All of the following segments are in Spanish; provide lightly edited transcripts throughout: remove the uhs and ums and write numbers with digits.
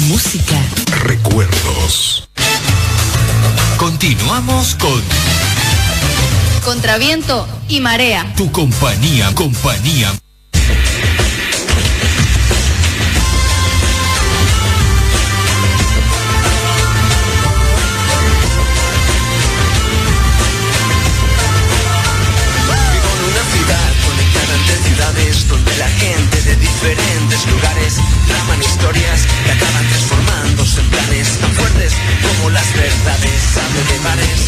música, recuerdos. Continuamos con Contraviento y Marea. Tu compañía. Donde la gente de diferentes lugares traman historias que acaban transformándose en planes tan fuertes como las verdades. Hablo de bares,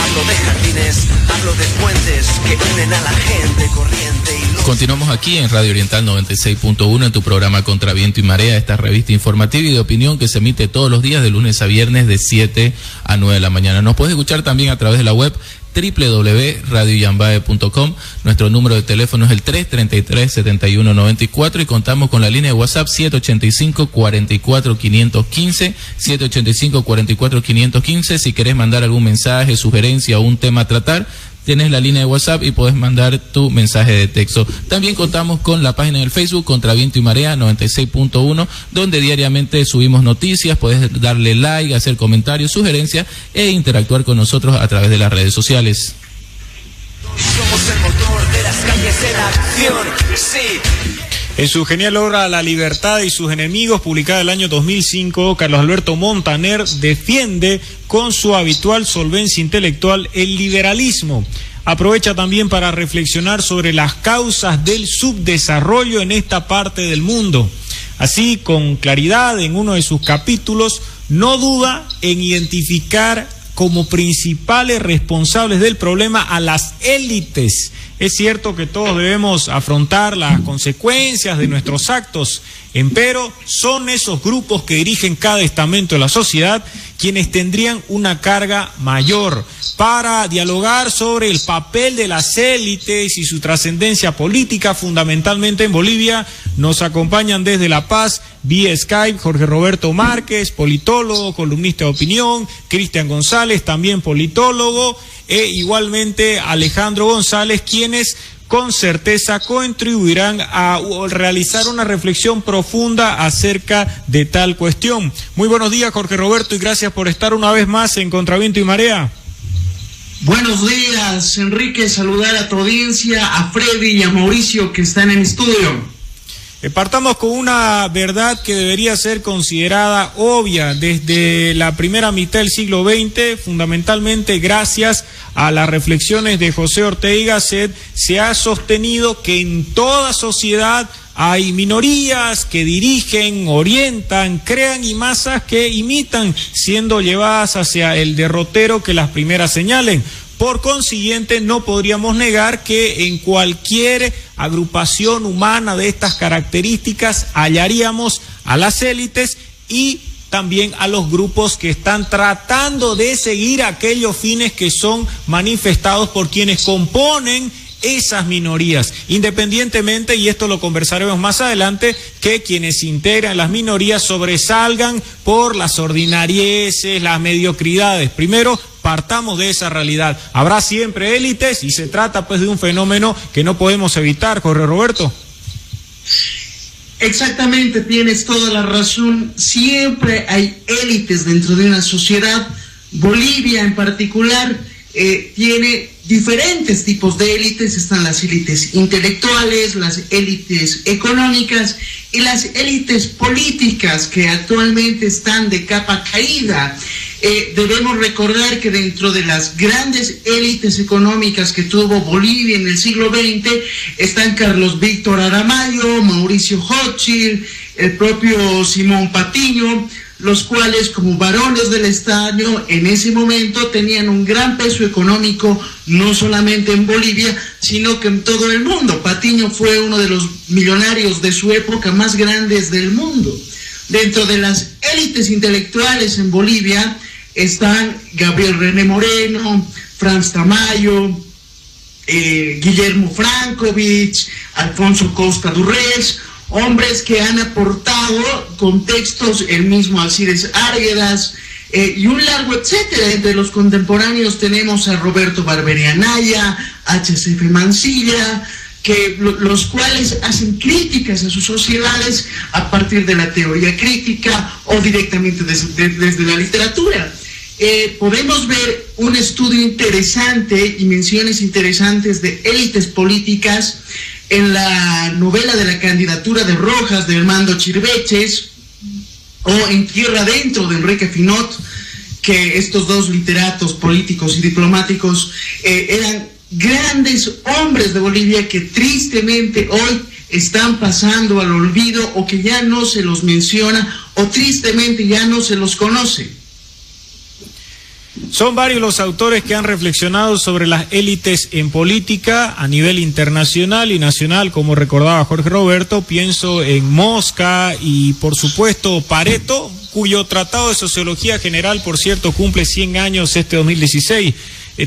hablo de jardines, hablo de puentes que unen a la gente corriente y los... Continuamos aquí en Radio Oriental 96.1 en tu programa Contraviento y Marea, esta revista informativa y de opinión que se emite todos los días de lunes a viernes de 7 a 9 de la mañana. Nos puedes escuchar también a través de la web www.radioyambae.com. Nuestro número de teléfono es el 333-7194 y contamos con la línea de WhatsApp 785-44-515, 785-44-515. Si querés mandar algún mensaje, sugerencia o un tema a tratar, tienes la línea de WhatsApp y podés mandar tu mensaje de texto. También contamos con la página del Facebook Contraviento y Marea 96.1, donde diariamente subimos noticias, podés darle like, hacer comentarios, sugerencias e interactuar con nosotros a través de las redes sociales. Somos el motor de las calles en acción, sí. En su genial obra La libertad y sus enemigos, publicada el año 2005, Carlos Alberto Montaner defiende con su habitual solvencia intelectual el liberalismo. Aprovecha también para reflexionar sobre las causas del subdesarrollo en esta parte del mundo. Así, con claridad, en uno de sus capítulos, no duda en identificar como principales responsables del problema a las élites. Es cierto que todos debemos afrontar las consecuencias de nuestros actos, empero son esos grupos que dirigen cada estamento de la sociedad quienes tendrían una carga mayor. Para dialogar sobre el papel de las élites y su trascendencia política, fundamentalmente en Bolivia, nos acompañan desde La Paz, vía Skype, Jorge Roberto Márquez, politólogo, columnista de opinión, Cristian González, también politólogo, e igualmente Alejandro González, quienes con certeza contribuirán a realizar una reflexión profunda acerca de tal cuestión. Muy buenos días, Jorge Roberto, y gracias por estar una vez más en Contraviento y Marea. Buenos días, Enrique, saludar a tu audiencia, a Freddy y a Mauricio que están en estudio. Partamos con una verdad que debería ser considerada obvia desde la primera mitad del siglo XX, fundamentalmente gracias a las reflexiones de José Ortega y Gasset. Se ha sostenido que en toda sociedad hay minorías que dirigen, orientan, crean y masas que imitan, siendo llevadas hacia el derrotero que las primeras señalen. Por consiguiente, no podríamos negar que en cualquier agrupación humana de estas características hallaríamos a las élites y también a los grupos que están tratando de seguir aquellos fines que son manifestados por quienes componen esas minorías, independientemente, y esto lo conversaremos más adelante, que quienes integran las minorías sobresalgan por las ordinarieces, las mediocridades. Primero, partamos de esa realidad. Habrá siempre élites y se trata pues de un fenómeno que no podemos evitar, Jorge Roberto. Exactamente, tienes toda la razón. Siempre hay élites dentro de una sociedad. Bolivia en particular tiene diferentes tipos de élites. Están las élites intelectuales, las élites económicas y las élites políticas que actualmente están de capa caída. Debemos recordar que dentro de las grandes élites económicas que tuvo Bolivia en el siglo XX están Carlos Víctor Aramayo, Mauricio Hochschild, el propio Simón Patiño, los cuales como varones del estaño en ese momento tenían un gran peso económico, no solamente en Bolivia, sino que en todo el mundo. Patiño fue uno de los millonarios de su época más grandes del mundo. Dentro de las élites intelectuales en Bolivia están Gabriel René Moreno, Franz Tamayo, Guillermo Frankovich, Alfonso Costa Durrés, hombres que han aportado contextos, el mismo Alcides Arguedas, y un largo etcétera. Entre los contemporáneos tenemos a Roberto Barbería Anaya, HCF Mansilla, los cuales hacen críticas a sus sociedades a partir de la teoría crítica o directamente desde la literatura. Podemos ver un estudio interesante y menciones interesantes de élites políticas en la novela de la candidatura de Rojas de Armando Chirveches o en Tierra Adentro de Enrique Finot, que estos dos literatos políticos y diplomáticos eran grandes hombres de Bolivia que tristemente hoy están pasando al olvido o que ya no se los menciona o tristemente ya no se los conoce. Son varios los autores que han reflexionado sobre las élites en política a nivel internacional y nacional, como recordaba Jorge Roberto. Pienso en Mosca y, por supuesto, Pareto, cuyo Tratado de Sociología General, por cierto, cumple 100 años este 2016.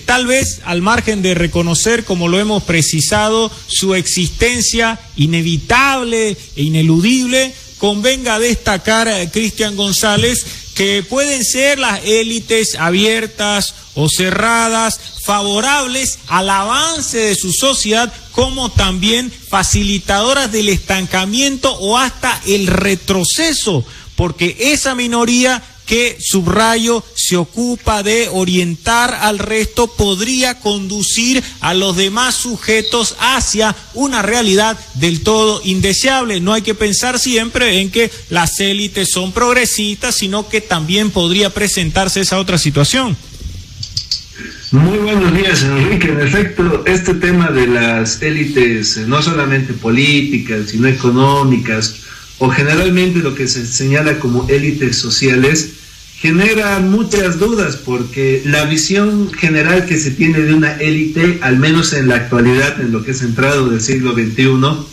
Tal vez, al margen de reconocer, como lo hemos precisado, su existencia inevitable e ineludible, convenga destacar, Cristian González, que pueden ser las élites abiertas o cerradas, favorables al avance de su sociedad, como también facilitadoras del estancamiento o hasta el retroceso, porque esa minoría que, subrayo, se ocupa de orientar al resto, podría conducir a los demás sujetos hacia una realidad del todo indeseable. No hay que pensar siempre en que las élites son progresistas, sino que también podría presentarse esa otra situación. Muy buenos días, Enrique. En efecto, este tema de las élites, no solamente políticas, sino económicas, o generalmente lo que se señala como élites sociales, genera muchas dudas, porque la visión general que se tiene de una élite, al menos en la actualidad, en lo que es entrado del siglo XXI,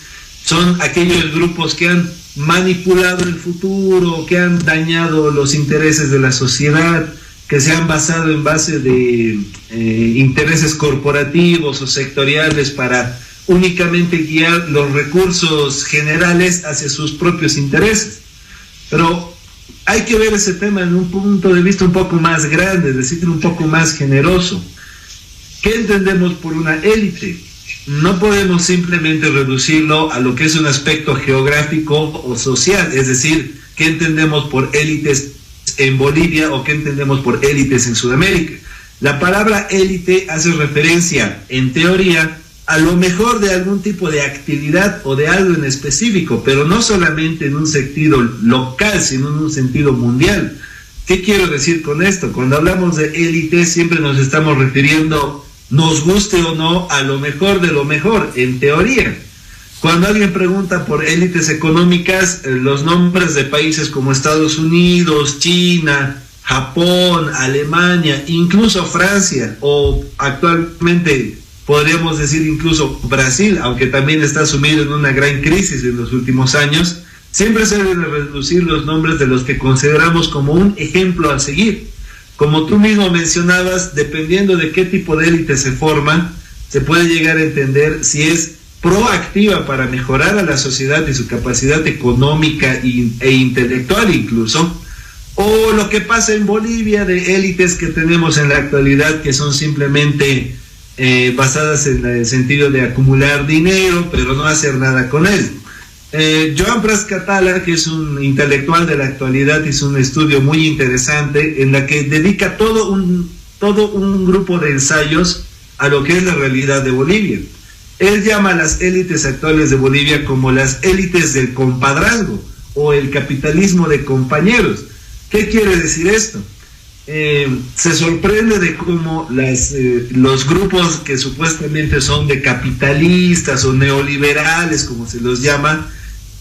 son aquellos grupos que han manipulado el futuro, que han dañado los intereses de la sociedad, que se han basado en base de intereses corporativos o sectoriales para únicamente guiar los recursos generales hacia sus propios intereses. Pero hay que ver ese tema en un punto de vista un poco más grande, es decir, un poco más generoso. ¿Qué entendemos por una élite? No podemos simplemente reducirlo a lo que es un aspecto geográfico o social, es decir, ¿qué entendemos por élites en Bolivia o qué entendemos por élites en Sudamérica? La palabra élite hace referencia, en teoría, a lo mejor de algún tipo de actividad o de algo en específico, pero no solamente en un sentido local, sino en un sentido mundial. ¿Qué quiero decir con esto? Cuando hablamos de élite siempre nos estamos refiriendo, nos guste o no, a lo mejor de lo mejor, en teoría. Cuando alguien pregunta por élites económicas, los nombres de países como Estados Unidos, China, Japón, Alemania, incluso Francia, o actualmente podríamos decir incluso Brasil, aunque también está sumido en una gran crisis en los últimos años, siempre se deben reducir los nombres de los que consideramos como un ejemplo a seguir. Como tú mismo mencionabas, dependiendo de qué tipo de élite se forma, se puede llegar a entender si es proactiva para mejorar a la sociedad y su capacidad económica e intelectual incluso, o lo que pasa en Bolivia de élites que tenemos en la actualidad que son simplemente basadas en el sentido de acumular dinero, pero no hacer nada con él. Joan Pras Catala, que es un intelectual de la actualidad, hizo un estudio muy interesante en la que dedica todo un grupo de ensayos a lo que es la realidad de Bolivia. Él llama a las élites actuales de Bolivia como las élites del compadrazgo o el capitalismo de compañeros. ¿Qué quiere decir esto? Se sorprende de cómo los grupos que supuestamente son de capitalistas o neoliberales, como se los llama,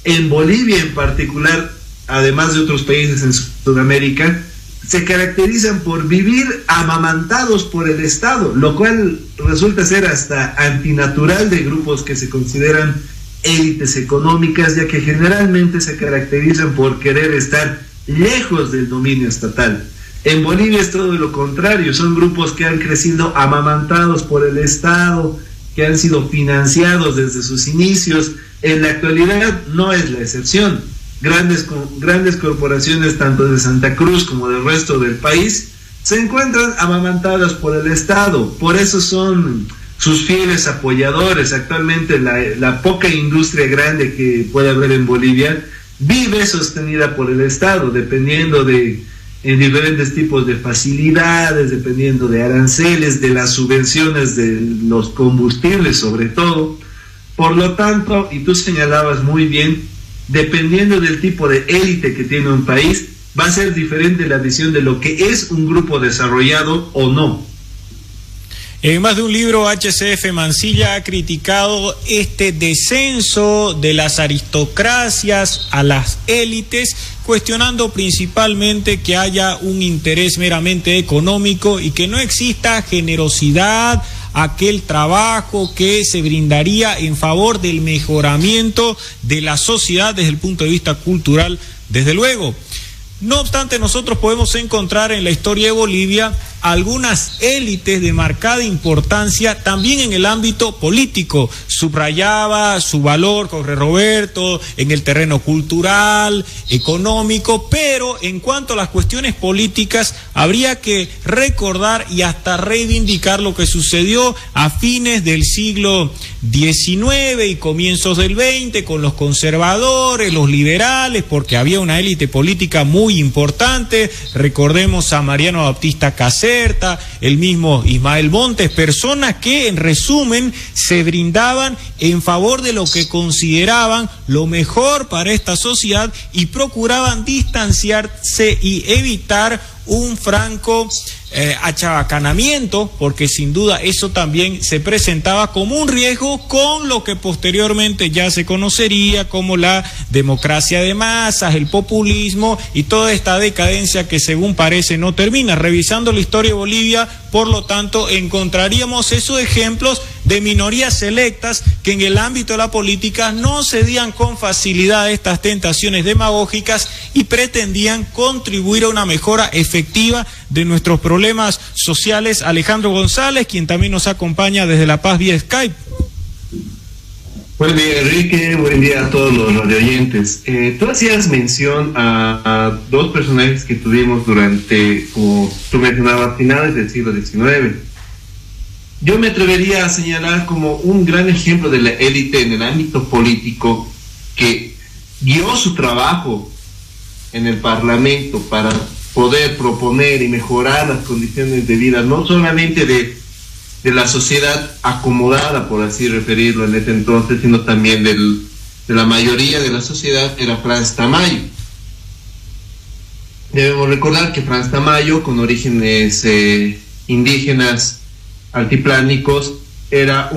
en Bolivia en particular, además de otros países en Sudamérica, se caracterizan por vivir amamantados por el Estado, lo cual resulta ser hasta antinatural de grupos que se consideran élites económicas, ya que generalmente se caracterizan por querer estar lejos del dominio estatal. En Bolivia es todo lo contrario, son grupos que han crecido amamantados por el Estado, que han sido financiados desde sus inicios. En la actualidad no es la excepción. Grandes corporaciones, tanto de Santa Cruz como del resto del país, se encuentran amamantadas por el Estado. Por eso son sus fieles apoyadores. Actualmente la poca industria grande que puede haber en Bolivia vive sostenida por el Estado, dependiendo de en diferentes tipos de facilidades, dependiendo de aranceles, de las subvenciones de los combustibles sobre todo. Por lo tanto, y tú señalabas muy bien, dependiendo del tipo de élite que tiene un país, va a ser diferente la visión de lo que es un grupo desarrollado o no. En más de un libro, HCF Mansilla ha criticado este descenso de las aristocracias a las élites, cuestionando principalmente que haya un interés meramente económico y que no exista generosidad, aquel trabajo que se brindaría en favor del mejoramiento de la sociedad desde el punto de vista cultural, desde luego. No obstante, nosotros podemos encontrar en la historia de Bolivia algunas élites de marcada importancia también en el ámbito político. Subrayaba su valor, Jorge Roberto, en el terreno cultural, económico, pero en cuanto a las cuestiones políticas, habría que recordar y hasta reivindicar lo que sucedió a fines del siglo XIX y comienzos del XX con los conservadores, los liberales, porque había una élite política muy importante. Recordemos a Mariano Baptista Caserta, el mismo Ismael Montes, personas que en resumen se brindaban en favor de lo que consideraban lo mejor para esta sociedad y procuraban distanciarse y evitar un franco achabacanamiento, porque sin duda eso también se presentaba como un riesgo con lo que posteriormente ya se conocería como la democracia de masas, el populismo y toda esta decadencia que según parece no termina. Revisando la historia de Bolivia, por lo tanto, encontraríamos esos ejemplos de minorías selectas que en el ámbito de la política no cedían con facilidad a estas tentaciones demagógicas y pretendían contribuir a una mejora efectiva de nuestros problemas sociales. Alejandro González, quien también nos acompaña desde La Paz vía Skype. Buen día, Enrique, buen día a todos los radioyentes. Tú hacías mención a dos personajes que tuvimos durante, como tú mencionabas, finales del siglo XIX. Yo me atrevería a señalar como un gran ejemplo de la élite en el ámbito político que dio su trabajo en el Parlamento para poder proponer y mejorar las condiciones de vida, no solamente de la sociedad acomodada, por así referirlo en ese entonces, sino también de la mayoría de la sociedad, era Franz Tamayo. Debemos recordar que Franz Tamayo, con orígenes indígenas altiplánicos, era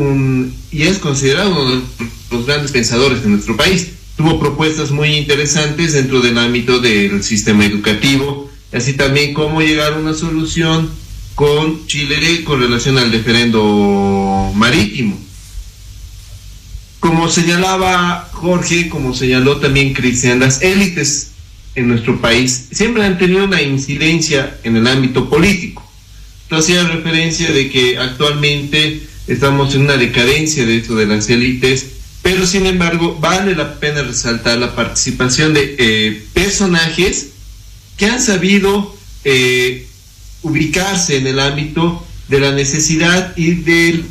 y es considerado uno de los grandes pensadores de nuestro país. Tuvo propuestas muy interesantes dentro del ámbito del sistema educativo, así también cómo llegar a una solución con Chile con relación al referendo marítimo. Como señalaba Jorge, como señaló también Cristian, las élites en nuestro país siempre han tenido una incidencia en el ámbito político. Tú hacías referencia de que actualmente estamos en una decadencia de esto de las élites, pero sin embargo vale la pena resaltar la participación de personajes que han sabido ubicarse en el ámbito de la necesidad y de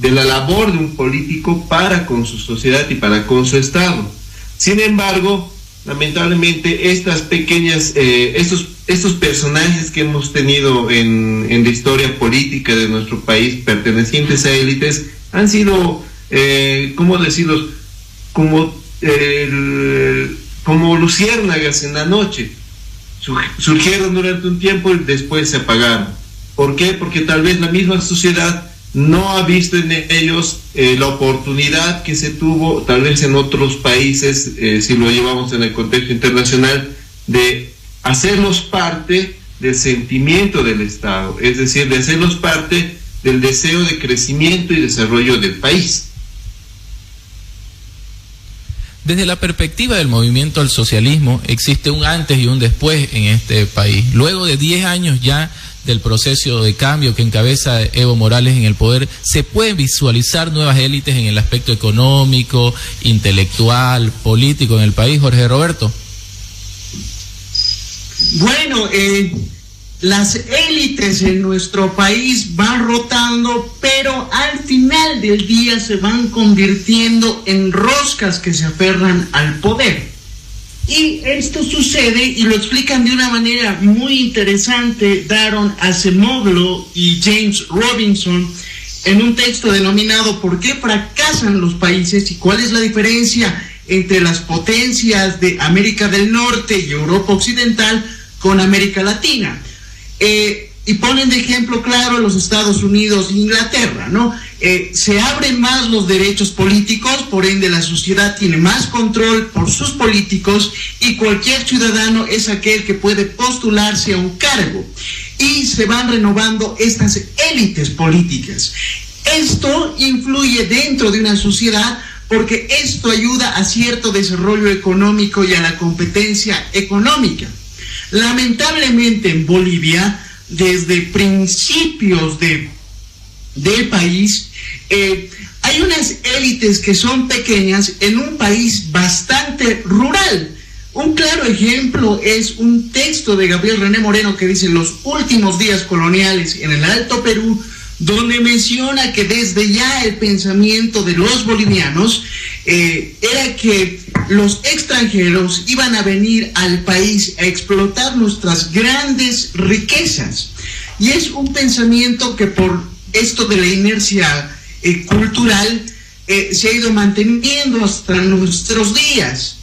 la labor de un político para con su sociedad y para con su Estado. Sin embargo, lamentablemente estas pequeñas, estos personajes que hemos tenido en la historia política de nuestro país, pertenecientes a élites, han sido, ¿cómo decirlo?, como luciérnagas en la noche. Surgieron durante un tiempo y después se apagaron. ¿Por qué? Porque tal vez la misma sociedad no ha visto en ellos la oportunidad que se tuvo tal vez en otros países, si lo llevamos en el contexto internacional, de hacerlos parte del sentimiento del Estado, es decir, de hacerlos parte del deseo de crecimiento y desarrollo del país. Desde la perspectiva del movimiento al socialismo, existe un antes y un después en este país. Luego de 10 años ya del proceso de cambio que encabeza Evo Morales en el poder, se pueden visualizar nuevas élites en el aspecto económico, intelectual, político en el país. Jorge Roberto. Bueno, las élites en nuestro país van rotando, pero al final del día se van convirtiendo en roscas que se aferran al poder. Y esto sucede, y lo explican de una manera muy interesante Daron Acemoglu y James Robinson en un texto denominado ¿Por qué fracasan los países y cuál es la diferencia entre las potencias de América del Norte y Europa Occidental con América Latina? Y ponen de ejemplo claro los Estados Unidos e Inglaterra, ¿no? Se abren más los derechos políticos, por ende la sociedad tiene más control por sus políticos y cualquier ciudadano es aquel que puede postularse a un cargo. Y se van renovando estas élites políticas. Esto influye dentro de una sociedad porque esto ayuda a cierto desarrollo económico y a la competencia económica. Lamentablemente en Bolivia, desde principios del país, hay unas élites que son pequeñas en un país bastante rural. Un claro ejemplo es un texto de Gabriel René Moreno que dice Los últimos días coloniales en el Alto Perú, donde menciona que desde ya el pensamiento de los bolivianos era que los extranjeros iban a venir al país a explotar nuestras grandes riquezas. Y es un pensamiento que por esto de la inercia cultural se ha ido manteniendo hasta nuestros días.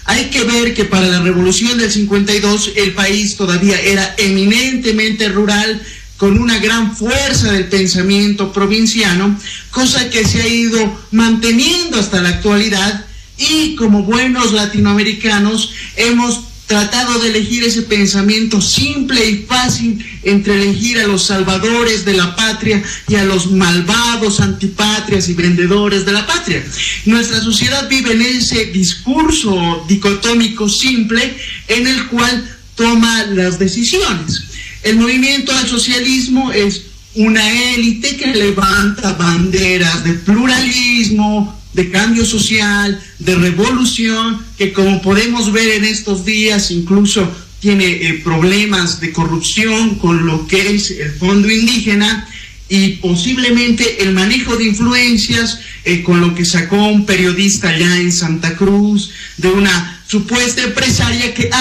Hay que ver que para la revolución del 52 el país todavía era eminentemente rural, con una gran fuerza del pensamiento provinciano, cosa que se ha ido manteniendo hasta la actualidad, y como buenos latinoamericanos hemos tratado de elegir ese pensamiento simple y fácil entre elegir a los salvadores de la patria y a los malvados antipatrias y vendedores de la patria. Nuestra sociedad vive en ese discurso dicotómico simple en el cual toma las decisiones. El movimiento al socialismo es una élite que levanta banderas de pluralismo, de cambio social, de revolución, que como podemos ver en estos días incluso tiene problemas de corrupción con lo que es el fondo indígena y posiblemente el manejo de influencias con lo que sacó un periodista allá en Santa Cruz de una supuesta empresaria que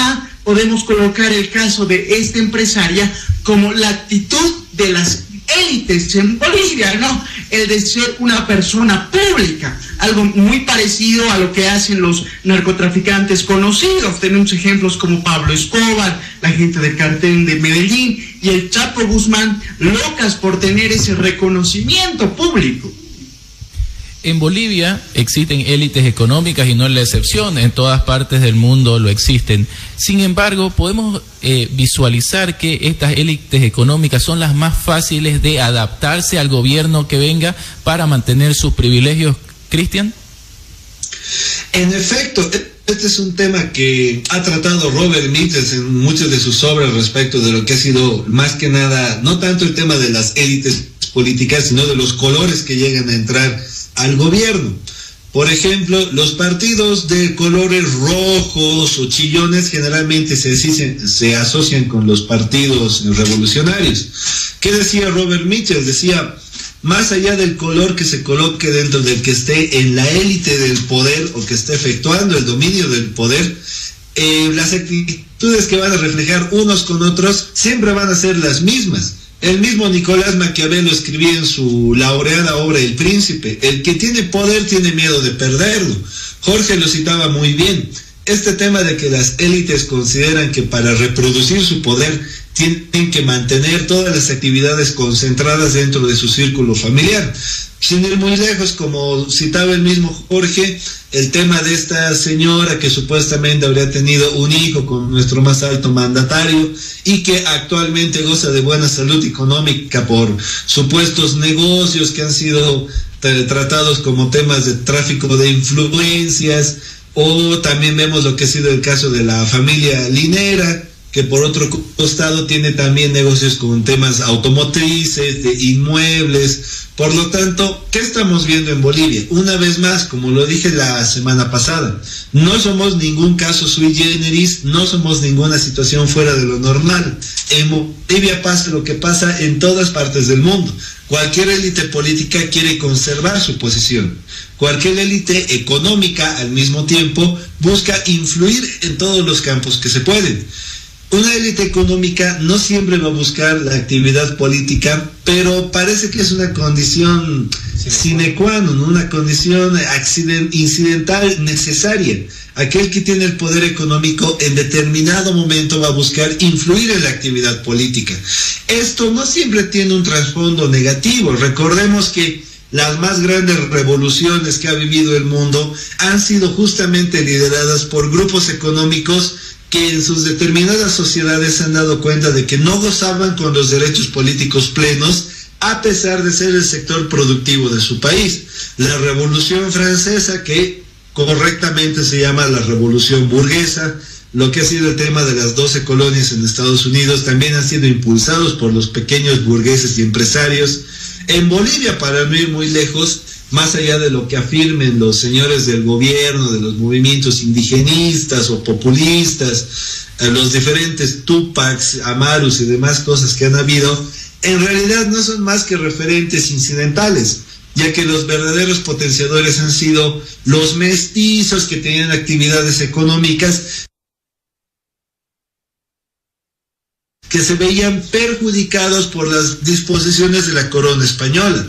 podemos colocar el caso de esta empresaria como la actitud de las élites en Bolivia, ¿no? El de ser una persona pública, algo muy parecido a lo que hacen los narcotraficantes conocidos. Tenemos ejemplos como Pablo Escobar, la gente del cartel de Medellín y el Chapo Guzmán, locas por tener ese reconocimiento público. En Bolivia existen élites económicas y no es la excepción, en todas partes del mundo lo existen. Sin embargo, podemos visualizar que estas élites económicas son las más fáciles de adaptarse al gobierno que venga para mantener sus privilegios. ¿Cristian? En efecto, este es un tema que ha tratado Robert Michels en muchas de sus obras respecto de lo que ha sido más que nada, no tanto el tema de las élites políticas, sino de los colores que llegan a entrar al gobierno. Por ejemplo, los partidos de colores rojos o chillones generalmente se asocian con los partidos revolucionarios. ¿Qué decía Robert Michels? Decía, más allá del color que se coloque dentro del que esté en la élite del poder o que esté efectuando el dominio del poder, las actitudes que van a reflejar unos con otros siempre van a ser las mismas. El mismo Nicolás Maquiavelo escribía en su laureada obra El Príncipe: el que tiene poder tiene miedo de perderlo. Jorge lo citaba muy bien. Este tema de que las élites consideran que para reproducir su poder tienen que mantener todas las actividades concentradas dentro de su círculo familiar. Sin ir muy lejos, como citaba el mismo Jorge, el tema de esta señora que supuestamente habría tenido un hijo con nuestro más alto mandatario y que actualmente goza de buena salud económica por supuestos negocios que han sido tratados como temas de tráfico de influencias, o también vemos lo que ha sido el caso de la familia Linera, que por otro costado tiene también negocios con temas automotrices, de inmuebles. Por lo tanto, ¿qué estamos viendo en Bolivia? Una vez más, como lo dije la semana pasada, no somos ningún caso sui generis, no somos ninguna situación fuera de lo normal. En Bolivia pasa lo que pasa en todas partes del mundo. Cualquier élite política quiere conservar su posición. Cualquier élite económica, al mismo tiempo, busca influir en todos los campos que se pueden. Una élite económica no siempre va a buscar la actividad política, pero parece que es una condición sine qua non, una condición incidental necesaria. Aquel que tiene el poder económico en determinado momento va a buscar influir en la actividad política. Esto no siempre tiene un trasfondo negativo. Recordemos que las más grandes revoluciones que ha vivido el mundo han sido justamente lideradas por grupos económicos que en sus determinadas sociedades se han dado cuenta de que no gozaban con los derechos políticos plenos, a pesar de ser el sector productivo de su país. La Revolución Francesa, que correctamente se llama la Revolución Burguesa, lo que ha sido el tema de las 12 colonias en Estados Unidos, también han sido impulsados por los pequeños burgueses y empresarios. En Bolivia, para no ir muy lejos, más allá de lo que afirmen los señores del gobierno, de los movimientos indigenistas o populistas, los diferentes Tupacs, Amarus y demás cosas que han habido, en realidad no son más que referentes incidentales, ya que los verdaderos potenciadores han sido los mestizos que tenían actividades económicas que se veían perjudicados por las disposiciones de la corona española.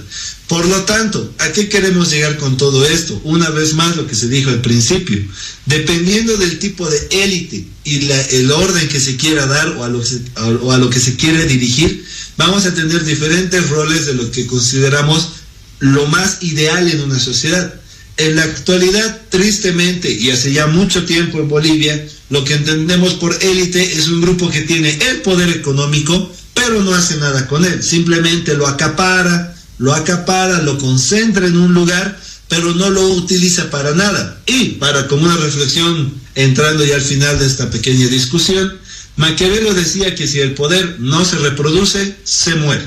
Por lo tanto, ¿a qué queremos llegar con todo esto? Una vez más lo que se dijo al principio, dependiendo del tipo de élite y el orden que se quiera dar o a lo que se quiere dirigir, vamos a tener diferentes roles de lo que consideramos lo más ideal en una sociedad. En la actualidad, tristemente, y hace ya mucho tiempo en Bolivia, lo que entendemos por élite es un grupo que tiene el poder económico, pero no hace nada con él. Simplemente lo acapara, lo concentra en un lugar, pero no lo utiliza para nada. Y como una reflexión, entrando ya al final de esta pequeña discusión, Maquiavelo decía que si el poder no se reproduce, se muere.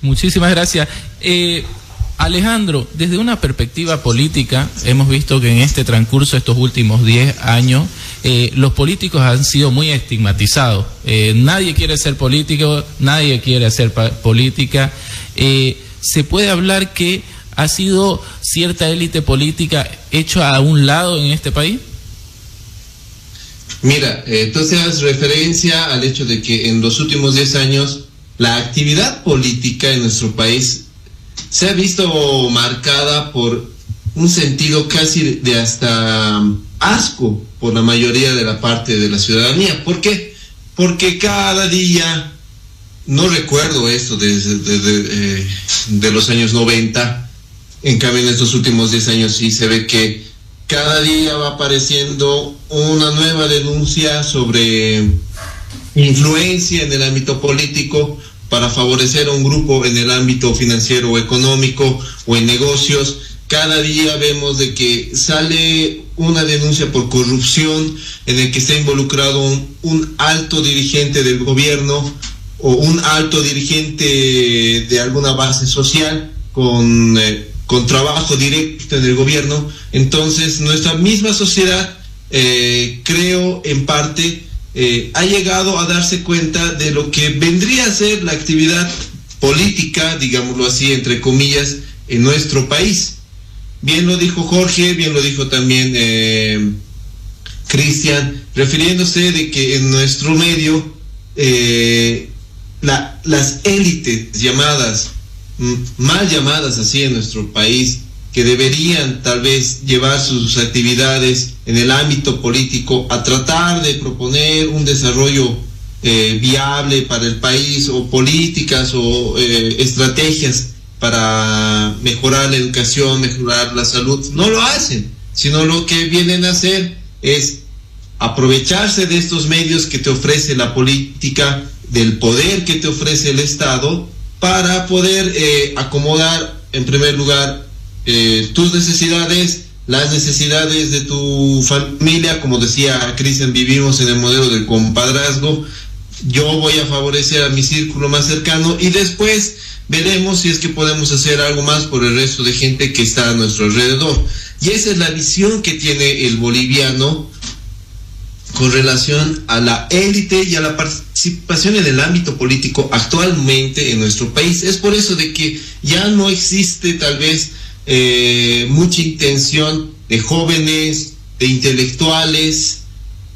Muchísimas gracias. Alejandro, desde una perspectiva política, hemos visto que en este transcurso, estos últimos 10 años, los políticos han sido muy estigmatizados. Nadie quiere ser político, nadie quiere hacer política. ¿Se puede hablar que ha sido cierta élite política hecha a un lado en este país? Mira, tú haces referencia al hecho de que en los últimos 10 años la actividad política en nuestro país se ha visto marcada por un sentido casi de hasta asco por la mayoría de la parte de la ciudadanía. ¿Por qué? Porque cada día, no recuerdo esto desde de los años 90, en cambio en estos últimos 10 años sí se ve que cada día va apareciendo una nueva denuncia sobre influencia en el ámbito político para favorecer a un grupo en el ámbito financiero o económico o en negocios. Cada día vemos de que sale una denuncia por corrupción en el que está involucrado un alto dirigente del gobierno o un alto dirigente de alguna base social con trabajo directo en el gobierno. Entonces nuestra misma sociedad, creo en parte, ha llegado a darse cuenta de lo que vendría a ser la actividad política, digámoslo así, entre comillas, en nuestro país. Bien lo dijo Jorge, bien lo dijo también Cristian, refiriéndose de que en nuestro medio las élites llamadas, mal llamadas así en nuestro país, que deberían tal vez llevar sus actividades en el ámbito político a tratar de proponer un desarrollo viable para el país, o políticas o estrategias para mejorar la educación, mejorar la salud, no lo hacen, sino lo que vienen a hacer es aprovecharse de estos medios que te ofrece la política, del poder que te ofrece el Estado, para poder acomodar en primer lugar tus necesidades, las necesidades de tu familia. Como decía Cristian, vivimos en el modelo del compadrazgo. Yo voy a favorecer a mi círculo más cercano y después veremos si es que podemos hacer algo más por el resto de gente que está a nuestro alrededor. Y esa es la visión que tiene el boliviano con relación a la élite y a la participación en el ámbito político actualmente en nuestro país. Es por eso de que ya no existe tal vez mucha intención de jóvenes, de intelectuales,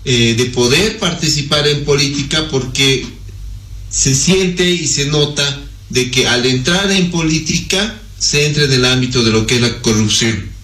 de poder participar en política, porque se siente y se nota de que al entrar en política se entra en el ámbito de lo que es la corrupción.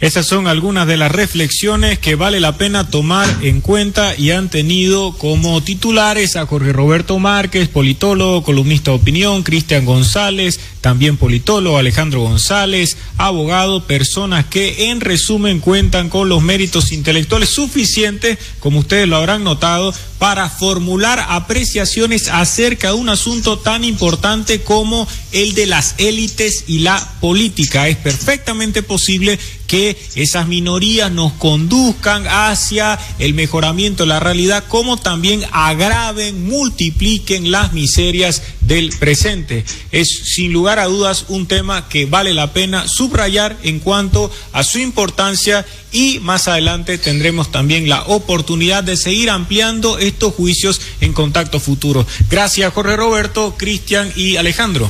Esas son algunas de las reflexiones que vale la pena tomar en cuenta y han tenido como titulares a Jorge Roberto Márquez, politólogo, columnista de opinión, Cristian González, también politólogo, Alejandro González, abogado, personas que en resumen cuentan con los méritos intelectuales suficientes, como ustedes lo habrán notado, para formular apreciaciones acerca de un asunto tan importante como el de las élites y la política. Es perfectamente posible que esas minorías nos conduzcan hacia el mejoramiento de la realidad, como también agraven, multipliquen las miserias del presente. Es sin lugar a dudas un tema que vale la pena subrayar en cuanto a su importancia, y más adelante tendremos también la oportunidad de seguir ampliando estos juicios en Contacto Futuro. Gracias, Jorge Roberto, Cristian y Alejandro.